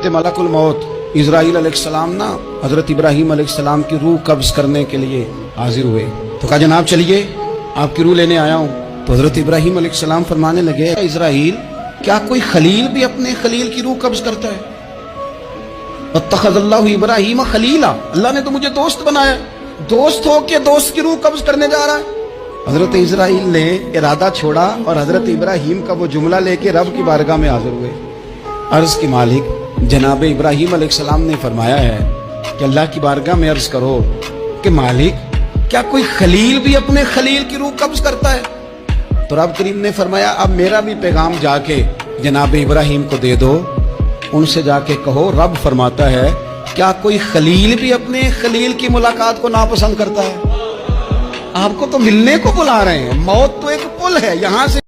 मलकुल मौत इजराइल अलैहिस्सलाम ना हजरत इब्राहीम अलैहिस्सलाम की रूह कब्ज करने के लिए हाजिर हुए। तो कहा जनाब चलिए आपकी रूह लेने आया हूँ। तो हजरत इब्राहीम अलैहिस्सलाम फरमाने लगे, इजराइल क्या कोई खलील भी अपने खलील की रूह कब्ज करता है? वत्तखज़ल्लाहु इब्राहीम खलीला, अल्लाह ने तो मुझे दोस्त बनाया, दोस्त हो के दोस्त की रूह कब्ज करने जा रहा है। हजरत इजराइल ने इरादा छोड़ा और हजरत इब्राहीम का वो जुमला लेके रब की बारगाह में हाजिर हुए। अर्ज की मालिक जनाब इब्राहीम अलैहिस्सलाम ने फरमाया है कि अल्लाह की बारगाह में अर्ज करो कि मालिक क्या कोई खलील भी अपने खलील की रूह कब्ज करता है? तो रब करीम ने फरमाया अब मेरा भी पैगाम जाके जनाब इब्राहीम को दे दो, उनसे जाके कहो रब फरमाता है क्या कोई खलील भी अपने खलील की मुलाकात को नापसंद करता है? आपको तो मिलने को बुला रहे हैं, मौत तो एक पुल है, यहाँ से